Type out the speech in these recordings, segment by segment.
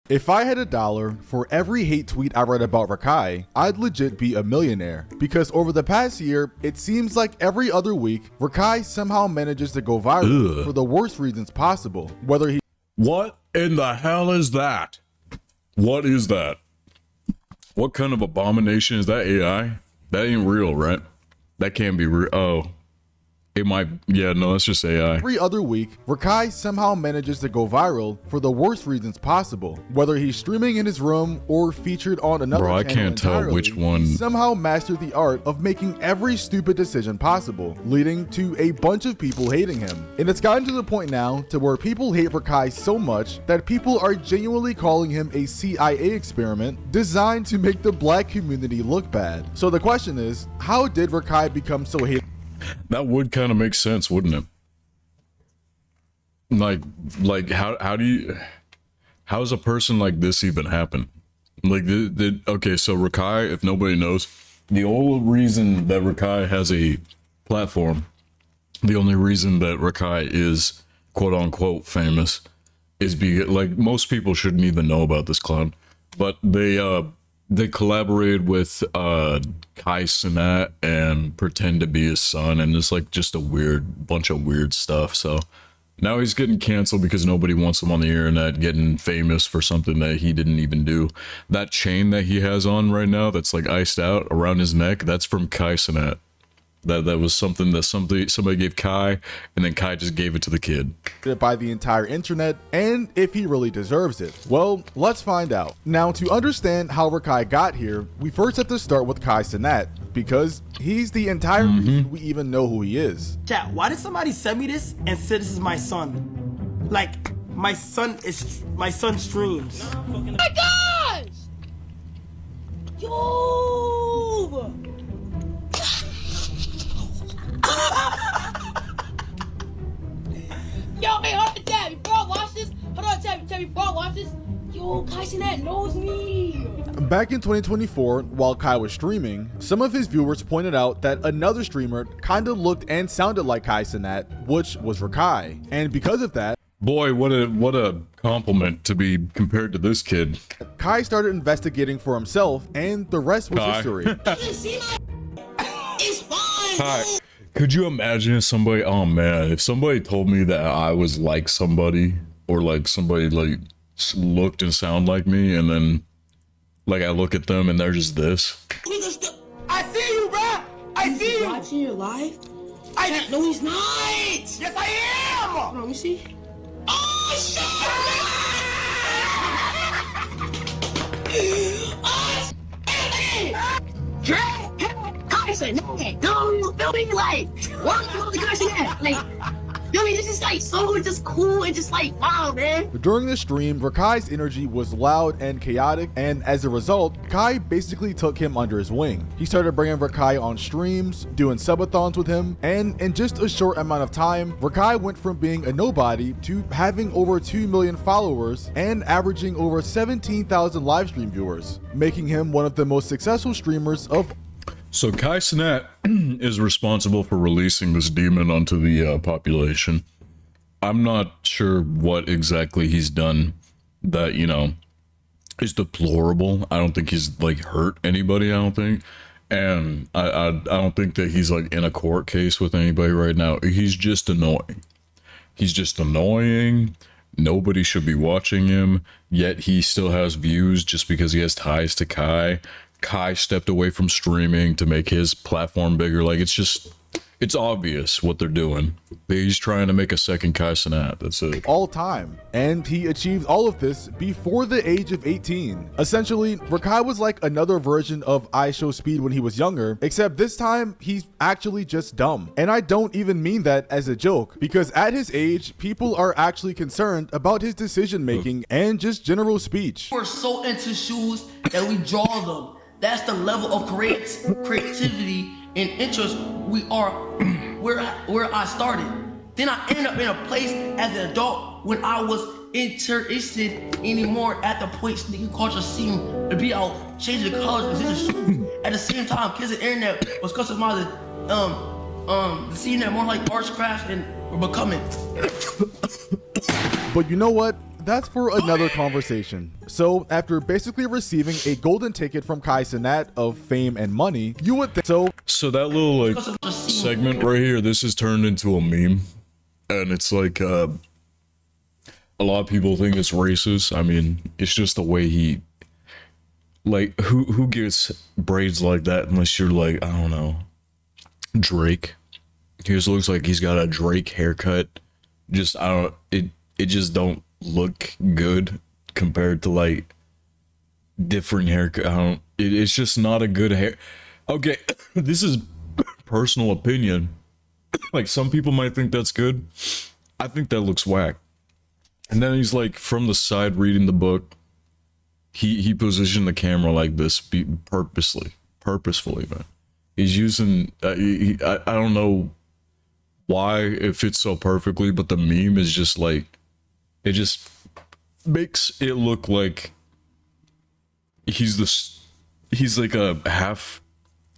If I had $1 for every hate tweet I read about Rakai, I'd legit be a millionaire. Because over the past year, it seems like every other week, Rakai somehow manages to go viral for the worst reasons possible. Whether he— What in the hell is that? What is that? What kind of abomination is that? AI? That ain't real, right? That can't be real. Oh. It might, yeah, no, that's just AI. Every other week, Rakai somehow manages to go viral for the worst reasons possible. Whether he's streaming in his room or featured on another channel I can't tell which one. he somehow mastered the art of making every stupid decision possible, leading to a bunch of people hating him. And it's gotten to the point now to where people hate Rakai so much that people are genuinely calling him a CIA experiment designed to make the black community look bad. So the question is, how did Rakai become so hated? That would kind of make sense, wouldn't it? Like how does a person like this even happen? Like, okay, so Rakai, if nobody knows, the only reason that Rakai has a platform, the only reason that Rakai is quote unquote famous is because, like, most people shouldn't even know about this clown, but they collaborated with Kai Cenat and pretend to be his son, and it's like just a weird bunch of weird stuff. So now he's getting canceled because nobody wants him on the internet, getting famous for something that he didn't even do. That chain that he has on right now that's like iced out around his neck, that's from Kai Cenat. That was something that somebody gave Kai, and then Kai just gave it to the kid. By the entire internet, and if he really deserves it. Well, let's find out. Now, to understand how Rakai got here, we first have to start with Kai Cenat, because he's the entire reason we even know who he is. Chat, why did somebody send me this and say this is my son? Like, my son streams. Oh my gosh! Yo! Yo, hey, hold on, Tabby, before I watch this, hold on, Tabby, before I watch this, yo, Kai Cenat knows me. Back in 2024, while Kai was streaming, some of his viewers pointed out that another streamer kinda looked and sounded like Kai Cenat, which was Rakai. And because of that, boy, what a compliment to be compared to this kid. Kai started investigating for himself, and the rest was history. It's fine. Kai, could you imagine if somebody, oh man, if somebody told me that I was like somebody, or like somebody like looked and sound like me, and then like I look at them and they're just this. I see you, bruh! I see you! Watching your live? No, he's not! Yes, I am! Hold on, let me see. Oh, shit! Oh, shit! Kai Cenat, no, feel me, like, why are you Kai Cenat? Like, you know what I mean? This is like so just cool and just like, wow, man. During the stream, Rakai's energy was loud and chaotic, and as a result, Kai basically took him under his wing. He started bringing Rakai on streams, doing subathons with him, and in just a short amount of time, Rakai went from being a nobody to having over 2 million followers and averaging over 17,000 live stream viewers, making him one of the most successful streamers of. So Kai Cenat is responsible for releasing this demon onto the population. I'm not sure what exactly he's done that, you know, is deplorable. I don't think he's like hurt anybody, I don't think. And I don't think that he's like in a court case with anybody right now. He's just annoying. He's just annoying. Nobody should be watching him, yet he still has views just because he has ties to Kai. Kai stepped away from streaming to make his platform bigger. Like, it's obvious what they're doing. He's trying to make a second Kai Cenat. That's it. All time. And he achieved all of this before the age of 18. Essentially, Rakai was like another version of IShowSpeed when he was younger, except this time he's actually just dumb. And I don't even mean that as a joke, because at his age, people are actually concerned about his decision making and just general speech. We're so into shoes that we draw them. That's the level of creativity and interest we are where I started. Then I ended up in a place as an adult when I was interested anymore at the point sneaker culture seemed to be out changing the colors and shoes. At the same time, kids on the internet was customizing seeing that more like arts, crafts, and we're becoming. But you know what? that's for another conversation. So after basically receiving a golden ticket from Kai Cenat of fame and money, you would think So that little like segment right here, this is turned into a meme, and it's like a lot of people think it's racist. I mean, it's just the way he, like, who gets braids like that unless you're like, I don't know, Drake. He just looks like he's got a Drake haircut. Just it just don't look good compared to like different haircut. It's just not a good hair. Okay, this is personal opinion. Like, some people might think that's good. I think that looks whack. And then he's like from the side reading the book. He positioned the camera like this purposefully, man. He's using I don't know why it fits so perfectly, but the meme is just like, it just makes it look like he's like a half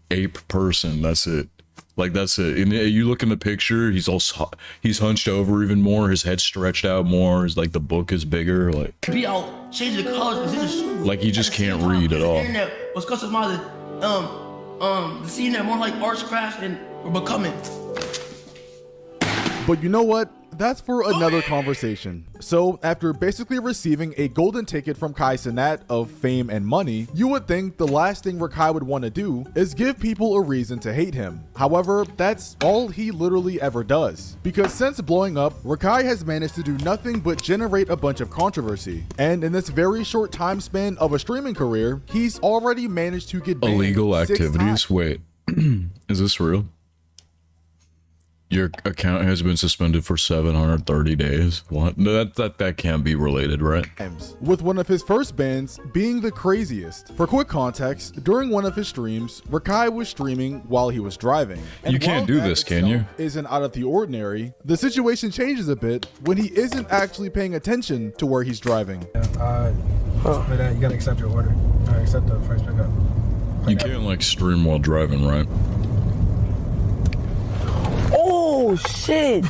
ape person. That's it. Like, that's it. And you look in the picture, he's hunched over even more, his head's stretched out more, his like the book is bigger, like Be out, change the colors, like he just can't read at all. The internet was customized, the scene that more like arts, craft, and we're becoming. But you know what? That's for another conversation. So after basically receiving a golden ticket from Kai Cenat of fame and money, you would think the last thing Rakai would want to do is give people a reason to hate him. However, that's all he literally ever does. Because since blowing up, Rakai has managed to do nothing but generate a bunch of controversy. And in this very short time span of a streaming career, he's already managed to get banned illegal 6 activities. times. Wait, is this real? Your account has been suspended for 730 days. What? That can't be related, right? With one of his first bans being the craziest. For quick context, during one of his streams, Rakai was streaming while he was driving. And you can't do this, can you? Isn't out of the ordinary. The situation changes a bit when he isn't actually paying attention to where he's driving. For that, you gotta accept your order. Accept the first pickup. You can't like stream while driving, right? Oh shit!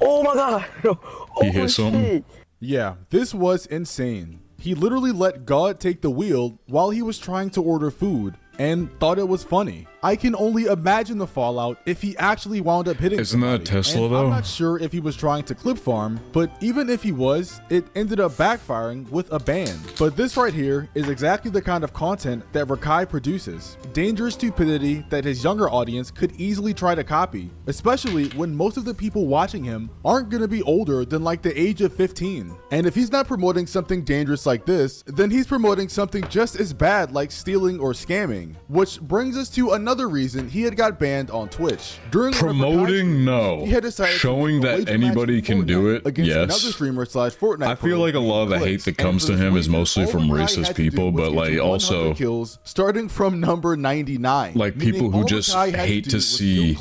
Oh my god! He hit something? Yeah, this was insane. He literally let God take the wheel while he was trying to order food and thought it was funny. I can only imagine the fallout if he actually wound up hitting Isn't that somebody. Tesla, And though? I'm not sure if he was trying to clip farm, but even if he was, it ended up backfiring with a ban. But this right here is exactly the kind of content that Rakai produces. Dangerous stupidity that his younger audience could easily try to copy, especially when most of the people watching him aren't gonna be older than like the age of 15. And if he's not promoting something dangerous like this, then he's promoting something just as bad like stealing or scamming. Which brings us to another reason he had got banned on Twitch. During Promoting, no. he had decided Showing to that anybody can do it, against yes. another streamer slash Fortnite. I feel like a lot of the hate that comes to him is mostly from racist people, but like also kills starting from number 99. like people who just hate to see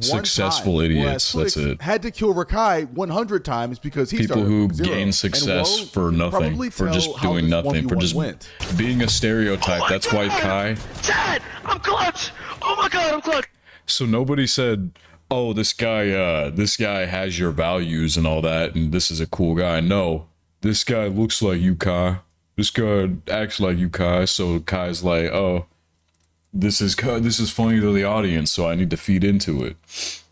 successful idiots. That's it. Had to kill Rakai 100 times because he People started who from zero. gain And success well, for you can nothing, probably for tell just how doing this nothing, for 1v1 just went. being a stereotype. Oh That's why Kai. Chad, I'm clutch! Oh my god, I'm clutch! So nobody said, "Oh, this guy has your values and all that, and this is a cool guy." No, this guy looks like you, Kai. This guy acts like you, Kai. So Kai's like, "Oh, this is funny to the audience, so I need to feed into it."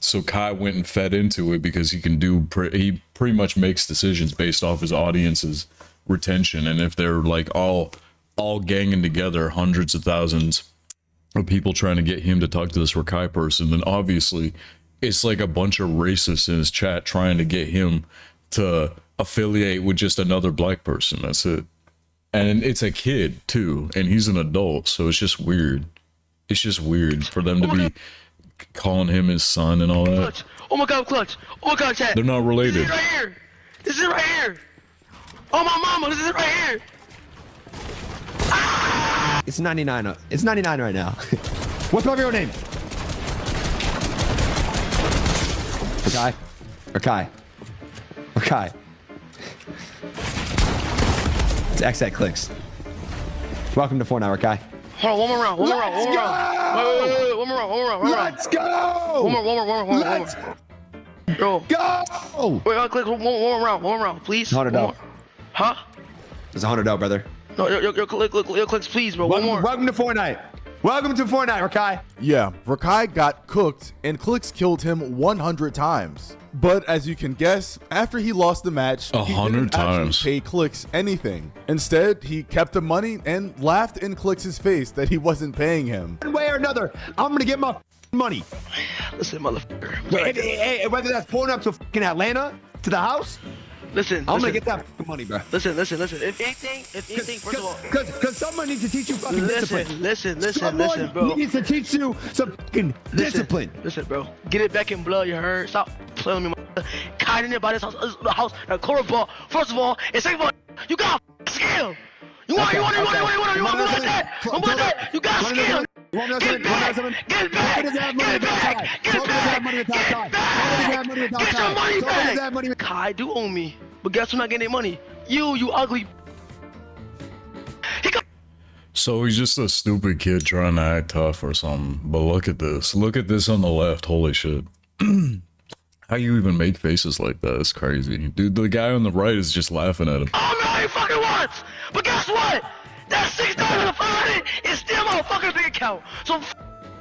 So Kai went and fed into it because he can do. He pretty much makes decisions based off his audience's retention, and if they're like all ganging together, hundreds of thousands of people trying to get him to talk to this Rakai person, then obviously it's like a bunch of racists in his chat trying to get him to affiliate with just another black person. That's it. And it's a kid too, and he's an adult, so it's just weird. It's just weird for them to be calling him his son and all that. Clutch! Oh my god, I'm clutch! Oh my god, Chad! They're not related. This is it right here! This is it right here! Oh my mama, this is it right here! It's 99. It's 99 right now. What's my real name? Rakai. Rakai. Rakai. It's X that clicks. Welcome to Fortnite, Rakai. Hold on, one more round, one more round, one more round. Wait, one more round, one more round, one more round. Let's go! One more. Let's go! Wait, I'll click one more round, please. Hold it One up. more. Huh? There's $100, brother. No, yo, clicks, please, bro. One more. Welcome to Fortnite. Welcome to Fortnite, Rakai. Yeah, Rakai got cooked and Clicks killed him 100 times. But as you can guess, after he lost the match, he 100 didn't actually times. pay Clicks anything. Instead, he kept the money and laughed in Clicks' face that he wasn't paying him. One way or another, I'm gonna get my money. Listen, motherfucker. Whether that's pulling up to fucking Atlanta, to the house, Listen. I'm gonna get that money, bro. Listen. If anything, first of all, Because someone needs to teach you fucking discipline. listen, Someone bro. needs to teach you some fucking discipline. Listen, bro. Get it back in blood, you heard? Stop playing with me, Kite in there by this house, a quarter ball. First of all, and second of all, you got skill. You want that? You got skill. Get back. Kai do owe me, but guess who's not getting their money? You ugly. So he's just a stupid kid trying to act tough or something. But look at this. Look at this on the left. Holy shit. How you even make faces like that? It's crazy. Dude, the guy on the right is just laughing at him. Oh no, he fucking once. But guess what? That $6.50 is still my fucking bank account. So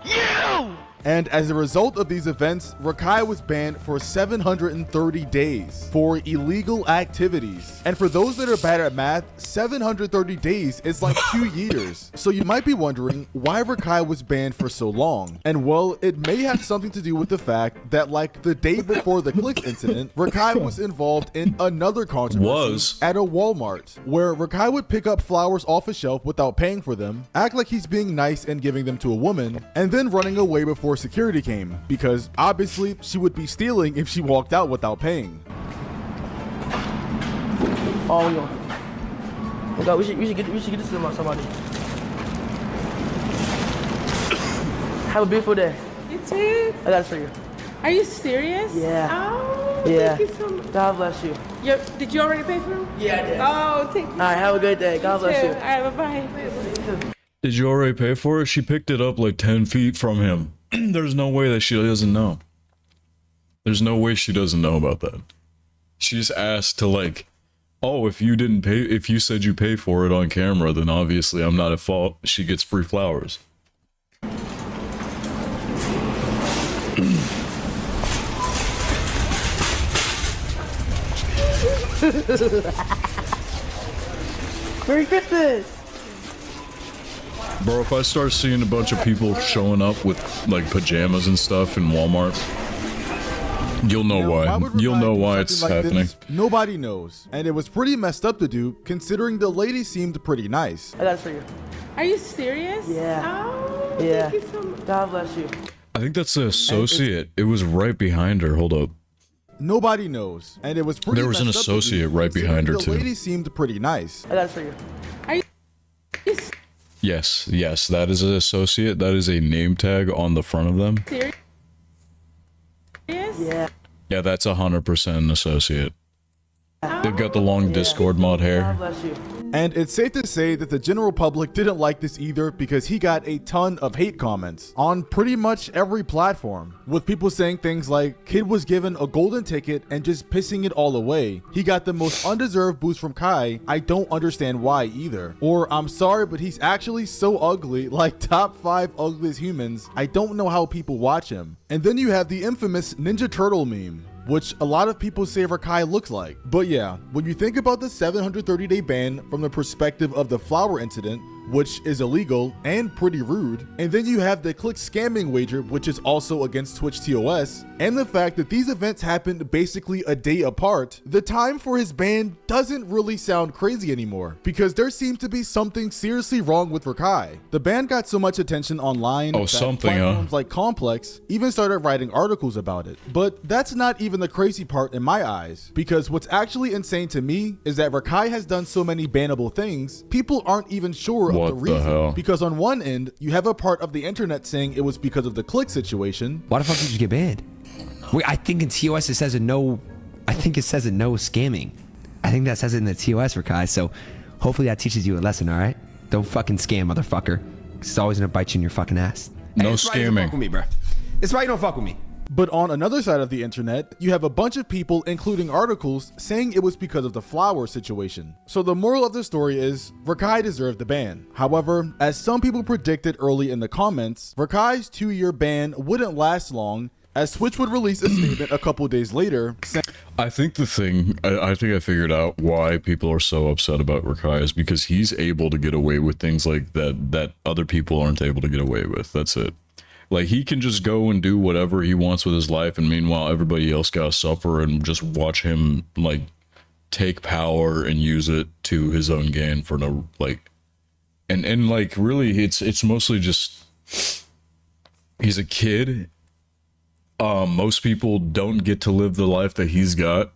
you. And as a result of these events, Rakai was banned for 730 days for illegal activities. And for those that are bad at math, 730 days is like 2 years. So you might be wondering why Rakai was banned for so long. And well, it may have something to do with the fact that like the day before the Clicks incident, Rakai was involved in another controversy at a Walmart, where Rakai would pick up flowers off a shelf without paying for them, act like he's being nice and giving them to a woman, and then running away before security came, because obviously she would be stealing if she walked out without paying. Oh yo. Oh God, we should get this to somebody. Have a beautiful day. You too. I gotta show you. Are you serious? Yeah. Oh, Yeah. thank you so much. God bless you. Did you already pay for them? Yeah, I did. Oh, thank you. All right, have a good day. God bless you. All right, bye-bye. Did you already pay for it? She picked it up like 10 feet from him. There's no way that she doesn't know. There's no way she doesn't know about that. She just asked to like, oh, if you didn't pay, if you said you paid for it on camera, then obviously I'm not at fault. She gets free flowers. Merry Christmas. Bro, if I start seeing a bunch of people showing up with like pajamas and stuff in Walmart, you'll know why. You'll know why it's happening. This? Nobody knows. And it was pretty messed up to do, considering the lady seemed pretty nice. I gotta show you. Are you serious? Yeah. Oh, Yeah. thank you so much. God bless you. I think that's the associate. It was right behind her. Hold up. Nobody knows. And it was pretty There was an messed up to do, associate right behind her, considering too. The lady seemed pretty nice. I gotta show you. Are you Yes, that is an associate. That is a name tag on the front of them. serious? Yeah. Yeah, that's 100% an associate. They've got the long Discord mod God hair. bless you. And it's safe to say that the general public didn't like this either, because he got a ton of hate comments on pretty much every platform, with people saying things like, kid was given a golden ticket and just pissing it all away. He got the most undeserved boost from Kai. I don't understand why either. Or, I'm sorry, but he's actually so ugly, like top 5 ugliest humans. I don't know how people watch him. And then you have the infamous Ninja Turtle meme, which a lot of people say Rakai looks like. But yeah, when you think about the 730-day ban from the perspective of the flower incident, which is illegal and pretty rude, and then you have the click scamming wager, which is also against Twitch TOS, and the fact that these events happened basically a day apart, the time for his ban doesn't really sound crazy anymore, because there seems to be something seriously wrong with Rakai. The ban got so much attention online that platforms like Complex even started writing articles about it. But that's not even the crazy part in my eyes, because what's actually insane to me is that Rakai has done so many bannable things, people aren't even sure of the reason. hell? Because on one end, you have a part of the internet saying it was because of the click situation. Why the fuck did you get banned? Wait, I think in TOS it says a no. I think it says a no scamming. I think that says it in the TOS, Rakai. So hopefully that teaches you a lesson, all right? Don't fucking scam, motherfucker. It's always gonna bite you in your fucking ass. No That's why you don't scamming. fuck with me, bro. That's why you don't fuck with me. But on another side of the internet, you have a bunch of people, including articles, saying it was because of the flower situation. So the moral of the story is, Rakai deserved the ban. However, as some people predicted early in the comments, Rakai's 2-year ban wouldn't last long, as Twitch would release a statement a couple days later saying, I think the thing, I think I figured out why people are so upset about Rakai is because he's able to get away with things like that other people aren't able to get away with. That's it. Like, he can just go and do whatever he wants with his life, and meanwhile everybody else gotta suffer and just watch him, like, take power and use it to his own gain for no, like, and like, really, it's mostly just, he's a kid. Most people don't get to live the life that he's got,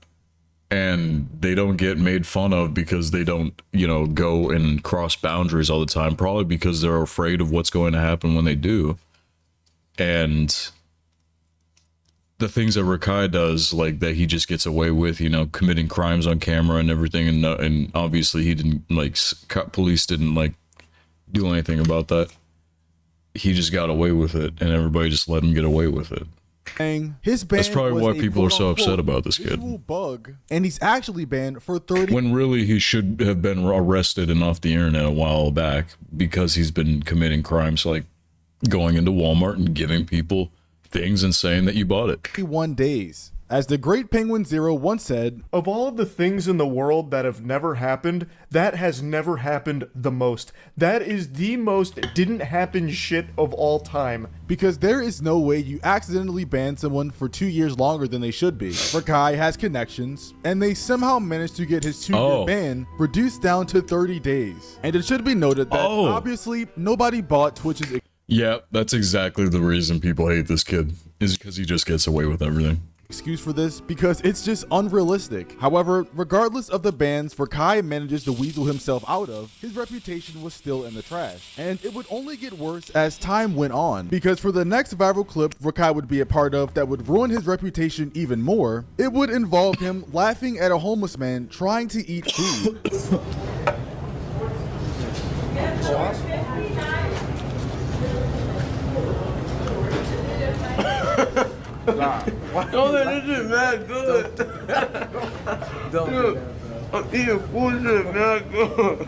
and they don't get made fun of because they don't, you know, go and cross boundaries all the time, probably because they're afraid of what's going to happen when they do. And the things that Rakai does, like, that he just gets away with, you know, committing crimes on camera and everything, and obviously he didn't, like, police didn't, like, do anything about that. He just got away with it, and everybody just let him get away with it. His ban That's probably was why a people are so quote-unquote upset about this kid. visual bug, and he's actually banned for 30. When really he should have been arrested and off the internet a while back because he's been committing crimes, like going into Walmart and giving people things and saying that you bought it. 31 days. As the great Penguin Zero once said, of all of the things in the world that have never happened, that has never happened the most. That is the most didn't happen shit of all time. because there is no way you accidentally ban someone for 2 years longer than they should be. Rakai has connections, and they somehow managed to get his 2-year ban reduced down to 30 days. And it should be noted that obviously nobody bought Twitch's... Yeah, that's exactly the reason people hate this kid, is because he just gets away with everything. Excuse for this, because it's just unrealistic. However, regardless of the bans Rakai manages to weasel himself out of, his reputation was still in the trash. And it would only get worse as time went on, because for the next viral clip Rakai would be a part of that would ruin his reputation even more, it would involve him laughing at a homeless man trying to eat food. Don't let this shit mad good. Don't look, I'm eating food shit mad good.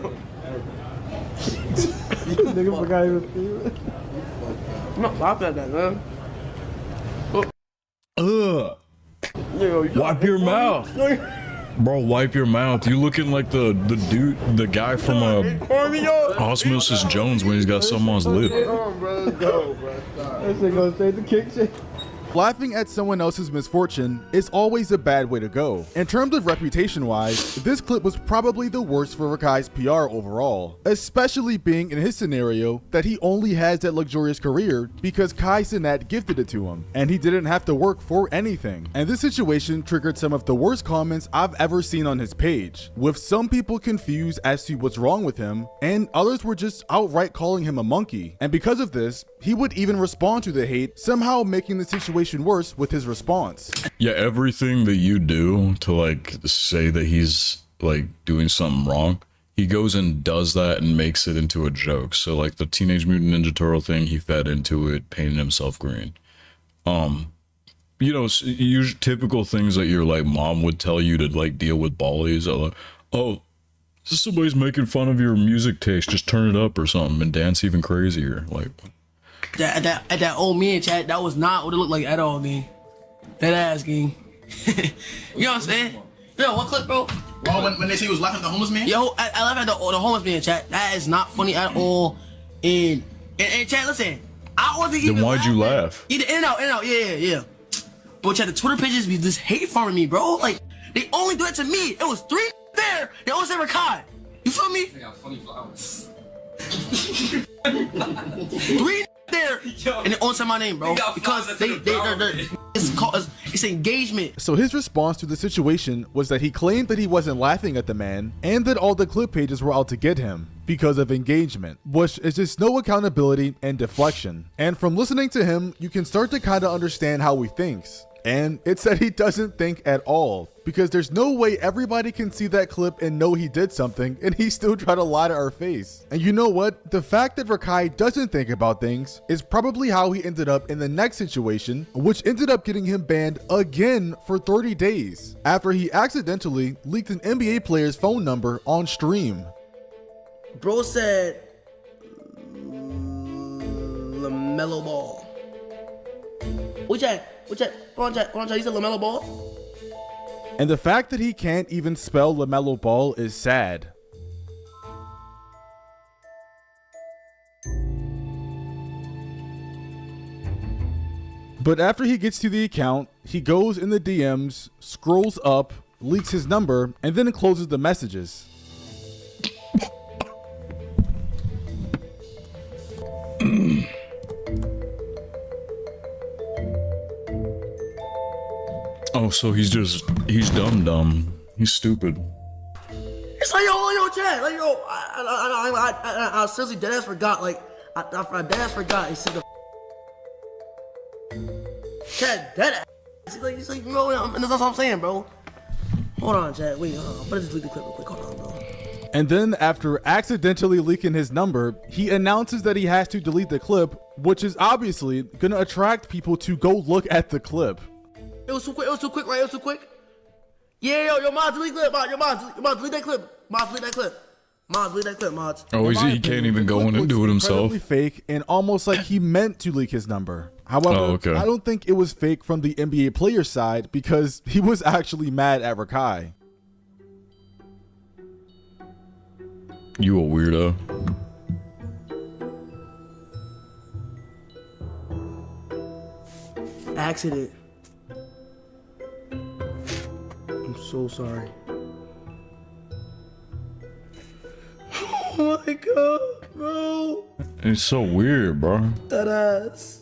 Nigga forgot he was feeling. I'm not laughing at that, man. Ugh. Wipe your mouth. Bro, wipe your mouth. You looking like the dude, the guy from Osmosis Jones when he's got something on his lip. This nigga goes straight to kick shit. Laughing at someone else's misfortune is always a bad way to go. In terms of reputation-wise, this clip was probably the worst for Rakai's PR overall, especially being in his scenario that he only has that luxurious career because Cenats gifted it to him, and he didn't have to work for anything. And this situation triggered some of the worst comments I've ever seen on his page, with some people confused as to what's wrong with him, and others were just outright calling him a monkey. And because of this, he would even respond to the hate, somehow making the situation worse with his response. Yeah, everything that you do to like say that he's like doing something wrong, he goes and does that and makes it into a joke. So like the Teenage Mutant Ninja Turtle thing, he fed into it, painted himself green. You know, typical things that your like mom would tell you to like deal with bullies. Like, oh, somebody's making fun of your music taste, just turn it up or something and dance even crazier. Like, That old man chat, that was not what it looked like at all, gang. That ass, gang. You know what I'm saying? Yo, what clip, bro? Oh, when they say he was laughing at the homeless man? Yo, I laugh at the homeless man chat. That is not funny at all. And chat, listen, I wasn't even. then why'd you laugh? In and out, yeah. But chat, the Twitter pages be just hate farming me, bro. Like, they only do it to me. It was 3 there. They always say Rakai. You feel me? They got funny flowers. 3 there, and they all say my name, bro, because it's engagement. So his response to the situation was that he claimed that he wasn't laughing at the man and that all the clip pages were out to get him because of engagement, which is just no accountability and deflection. And from listening to him, you can start to kind of understand how he thinks. And it said he doesn't think at all, because there's no way everybody can see that clip and know he did something, and he still try to lie to our face. And you know what? The fact that Rakai doesn't think about things is probably how he ended up in the next situation, which ended up getting him banned again for 30 days, after he accidentally leaked an NBA player's phone number on stream. Bro said LaMelo Ball. Which chat? Go on chat. He said LaMelo Ball. And the fact that he can't even spell LaMelo Ball is sad. But after he gets to the account, he goes in the DMs, scrolls up, leaks his number, and then closes the messages. Oh, so he's dumb. He's stupid. It's like yo, chat. Like yo, I seriously deadass forgot. Like I deadass forgot. He said the chat deadass. He's like bro, and that's what I'm saying, bro. Hold on, chat. Wait, I'm gonna just delete the clip real quick. Hold on, bro. And then after accidentally leaking his number, he announces that he has to delete the clip, which is obviously gonna attract people to go look at the clip. It was too quick, right? It was too quick. Yeah, yo, mods, delete clip, mods, delete that clip. Mods, delete that clip, mods. Oh, he can't even go in and do it himself. Fake and almost like he meant to leak his number. However, I don't think it was fake from the NBA player side, because he was actually mad at Rakai. You a weirdo. Accident. I'm so sorry. Oh my god, bro. It's so weird, bro. That ass.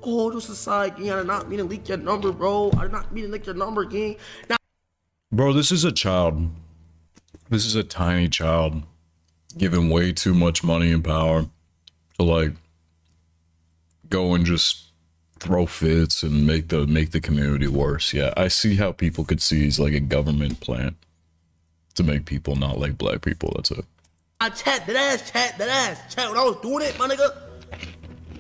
Oh, just a side, gang. I did not mean to leak your number, bro. I did not mean to leak your number, gang. Now, bro, this is a child. This is a tiny child given way too much money and power to like go and just throw fits and make the community worse. Yeah, I see how people could see he's like a government plant to make people not like black people. That's it. I chat that ass. Chat when I was doing it, my nigga.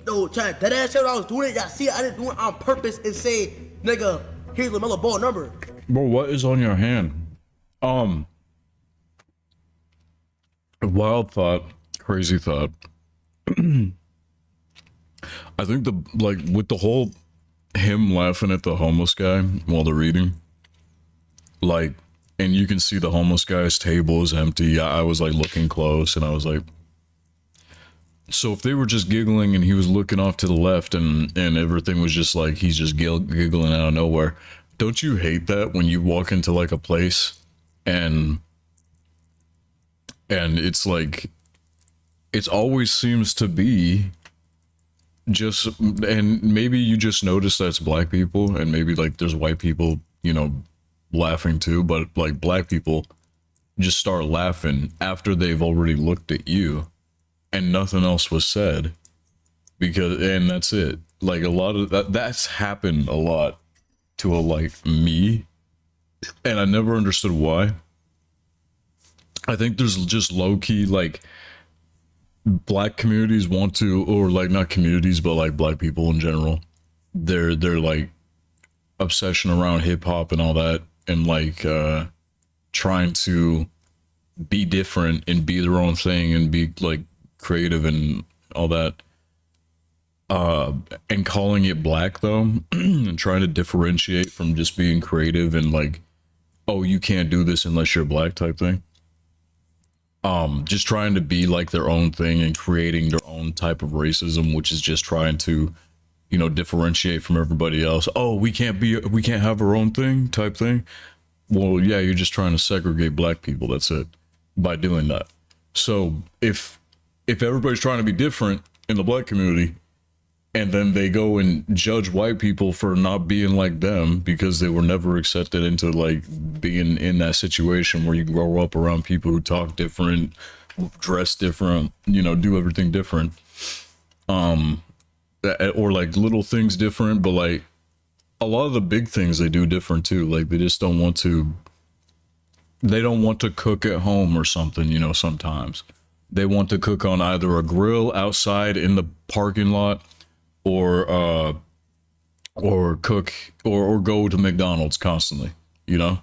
No, chat that ass. Chat when I was doing it. Y'all see, I didn't do it on purpose and say, nigga, here's LaMelo Ball number. Bro, what is on your hand? A wild thought, crazy thought. I think with the whole him laughing at the homeless guy while they're eating, like, and you can see the homeless guy's table is empty. I was like looking close and I was like, so if they were just giggling and he was looking off to the left and everything was just like, he's just giggling out of nowhere. Don't you hate that when you walk into like a place and it's like, it always seems to be just, and maybe you just notice that's black people and maybe like there's white people, you know, laughing too, but like black people just start laughing after they've already looked at you and nothing else was said, because, and that's it. Like a lot of that's happened a lot to like me, and I never understood why. I think there's just low-key like black communities want to, or like not communities but like black people in general, they're like obsession around hip-hop and all that, and like trying to be different and be their own thing and be like creative and all that, and calling it black though and trying to differentiate from just being creative and like, oh, you can't do this unless you're black type thing. Just trying to be like their own thing and creating their own type of racism, which is just trying to, you know, differentiate from everybody else. Oh, we can't have our own thing type thing. Well, yeah, you're just trying to segregate black people. That's it, by doing that. So if everybody's trying to be different in the black community, and then they go and judge white people for not being like them because they were never accepted into like being in that situation where you grow up around people who talk different, dress different, you know, do everything different. or like little things different, but like a lot of the big things they do different too. Like they just don't want to cook at home or something, you know. Sometimes they want to cook on either a grill outside in the parking lot, or cook or go to McDonald's constantly, you know.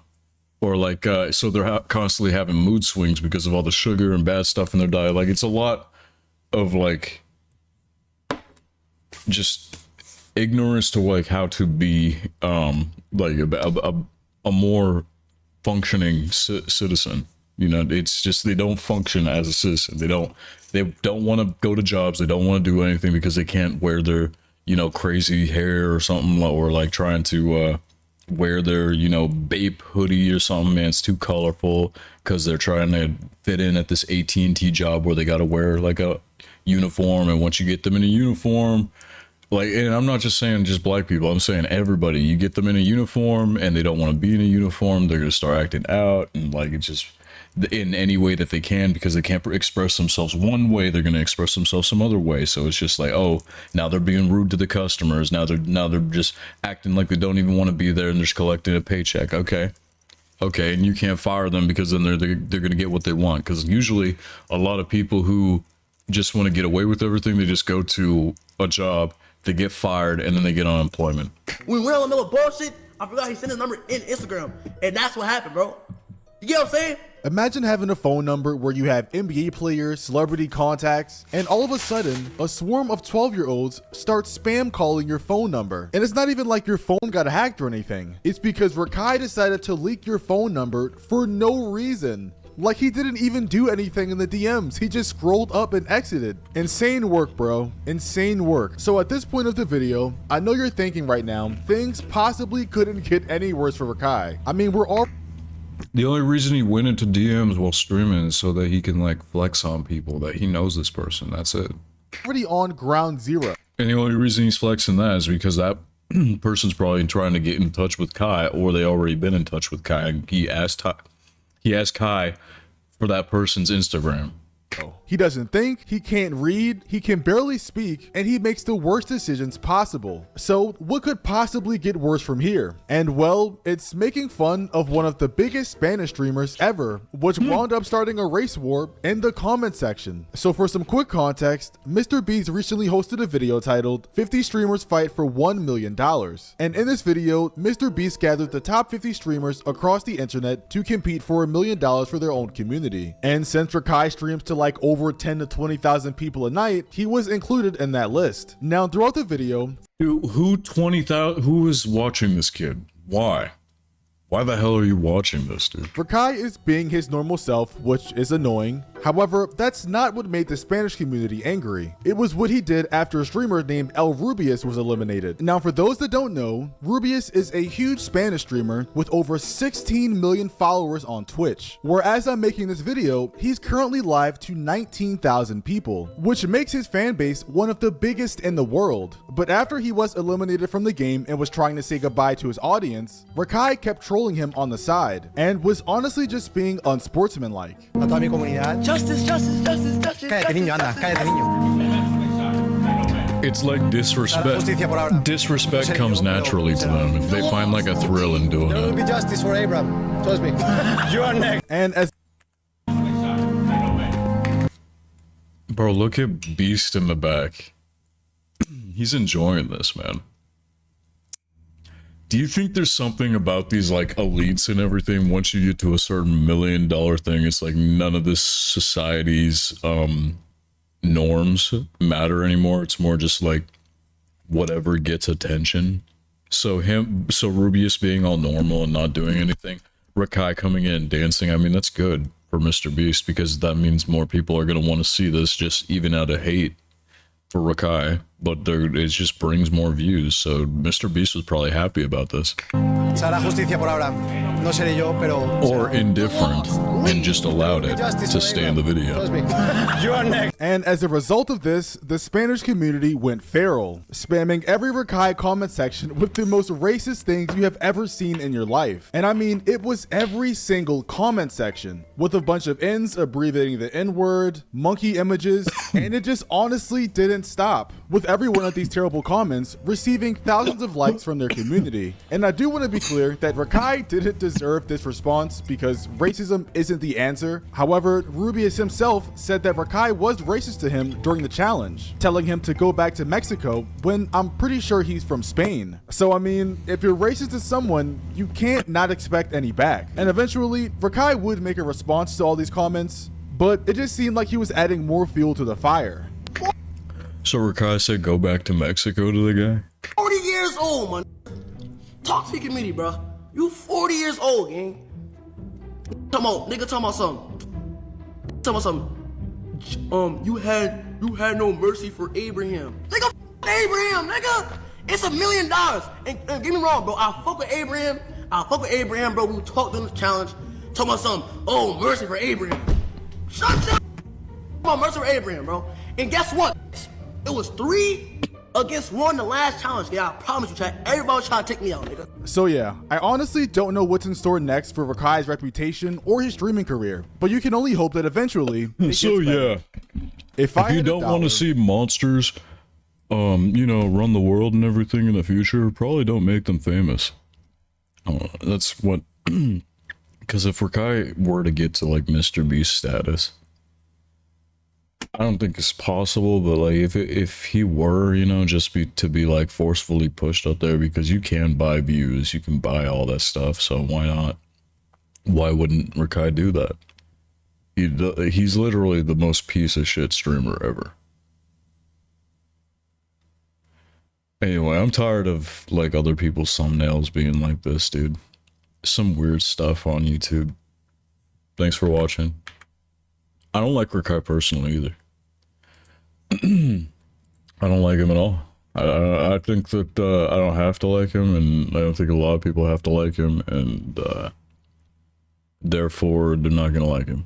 Or like so they're constantly having mood swings because of all the sugar and bad stuff in their diet. Like it's a lot of like just ignorance to like how to be like a more functioning citizen, you know. It's just they don't function as a citizen. They don't want to go to jobs, they don't want to do anything because they can't wear their, you know, crazy hair or something, or like trying to wear their, you know, Bape hoodie or something, man. It's too colorful because they're trying to fit in at this AT&T job where they got to wear like a uniform, and once you get them in a uniform, like, and I'm not just saying just black people, I'm saying everybody, you get them in a uniform and they don't want to be in a uniform, they're gonna start acting out, and like it's just in any way that they can, because they can't express themselves one way, they're going to express themselves some other way. So it's just like, oh, now they're being rude to the customers, now they're just acting like they don't even want to be there, and they're just collecting a paycheck. Okay, and you can't fire them because then they're going to get what they want, because usually a lot of people who just want to get away with everything, they just go to a job, they get fired, and then they get unemployment. We went on the middle of bullshit. I forgot he sent his number in Instagram, and that's what happened, bro. You get what I'm saying? Imagine having a phone number where you have NBA players, celebrity contacts, and all of a sudden, a swarm of 12-year-olds start spam calling your phone number. And it's not even like your phone got hacked or anything. It's because Rakai decided to leak your phone number for no reason. Like he didn't even do anything in the DMs. He just scrolled up and exited. Insane work, bro. Insane work. So at this point of the video, I know you're thinking right now, things possibly couldn't get any worse for Rakai. I mean, we're all... The only reason he went into DMs while streaming is so that he can like flex on people that he knows this person. That's it. Already on ground zero. And the only reason he's flexing that is because that person's probably trying to get in touch with Kai, or they already been in touch with Kai. And he asked Kai for that person's Instagram. He doesn't think, he can't read, he can barely speak, and he makes the worst decisions possible. So what could possibly get worse from here? And well, it's making fun of one of the biggest Spanish streamers ever, which wound up starting a race war in the comment section. So for some quick context, Mr. Beast recently hosted a video titled 50 Streamers Fight for $1 Million. And in this video, Mr. Beast gathered the top 50 streamers across the internet to compete for $1 million for their own community. And since Rakai streams to like over 10 to 20,000 people a night, he was included in that list. Now throughout the video, dude, who is watching this kid? Why the hell are you watching this, dude? Rakai is being his normal self, which is annoying. However, that's not what made the Spanish community angry. It was what he did after a streamer named El Rubius was eliminated. Now, for those that don't know, Rubius is a huge Spanish streamer with over 16 million followers on Twitch. Whereas I'm making this video, he's currently live to 19,000 people, which makes his fan base one of the biggest in the world. But after he was eliminated from the game and was trying to say goodbye to his audience, Rakai kept trolling him on the side and was honestly just being unsportsmanlike. A toda mi comunidad. Justice. Cállate, niño, anda, cállate, niño. It's like disrespect. Disrespect comes naturally to them if they find like a thrill in doing There will be it. justice for Abraham. Trust me. You are next. And as Bro, look at Beast in the back. He's enjoying this, man. Do you think there's something about these like elites and everything, once you get to a certain $1 million thing, it's like none of this society's norms matter anymore? It's more just like whatever gets attention. So Rubius being all normal and not doing anything, Rakai coming in and dancing, I mean, that's good for Mr. Beast, because that means more people are going to want to see this, just even out of hate for Rakai, but it just brings more views. So Mr. Beast was probably happy about this. Se hará justicia por Abraham. No seré yo, pero... Or indifferent and just allowed it to stay in the video. Trust me. You are next. And as a result of this, the Spanish community went feral, spamming every Rakai comment section with the most racist things you have ever seen in your life. And I mean, it was every single comment section, with a bunch of N's abbreviating the N-word, monkey images, and it just honestly didn't stop. With every one of these terrible comments receiving thousands of likes from their community. And I do want to be clear that Rakai didn't deserve this response because racism isn't the answer. However, Rubius himself said that Rakai was racist to him during the challenge, telling him to go back to Mexico when I'm pretty sure he's from Spain. So I mean, if you're racist to someone, you can't not expect any back. And eventually, Rakai would make a response to all these comments, but it just seemed like he was adding more fuel to the fire. So Rakai said go back to Mexico to the guy? 40 years old, man. Talk to the committee, bro. You 40 years old, gang. Nigga, talking about something. Talking about something. You had no mercy for Abraham. Nigga, Abraham, nigga. It's $1 million. And get me wrong, bro. I fuck with Abraham, bro. We talked in the challenge. Talking about something. Oh, mercy for Abraham. Shut up. About mercy for Abraham, bro. And guess what? It was 3 against 1 the last challenge. Yeah, I promise you, chat. Everybody was trying to take me out, nigga. So yeah, I honestly don't know what's in store next for Rakai's reputation or his streaming career, but you can only hope that eventually it So gets better. yeah, If you don't want to see monsters, you know, run the world and everything in the future, probably don't make them famous. That's what, because if Rakai were to get to like Mr. Beast status, I don't think it's possible, but like if he were, you know, just to be like forcefully pushed up there, because you can buy views, you can buy all that stuff, so why not? Why wouldn't Rakai do that? He's literally the most piece of shit streamer ever. Anyway, I'm tired of like other people's thumbnails being like this, dude. Some weird stuff on YouTube. Thanks for watching. I don't like Rakai personally either. I don't like him at all. I think that I don't have to like him, and I don't think a lot of people have to like him, and therefore they're not gonna like him.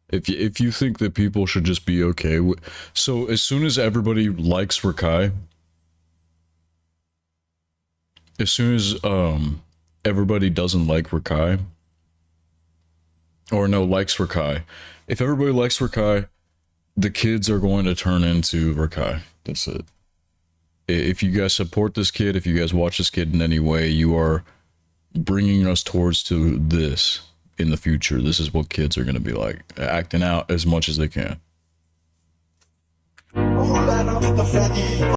If you think that people should just be okay with, so as soon as everybody likes Rakai, as soon as everybody doesn't like Rakai, or no, likes Rakai, if everybody likes Rakai, the kids are going to turn into Rakai. That's it. If you guys support this kid, if you guys watch this kid in any way, you are bringing us towards to this in the future. This is what kids are going to be like, acting out as much as they can.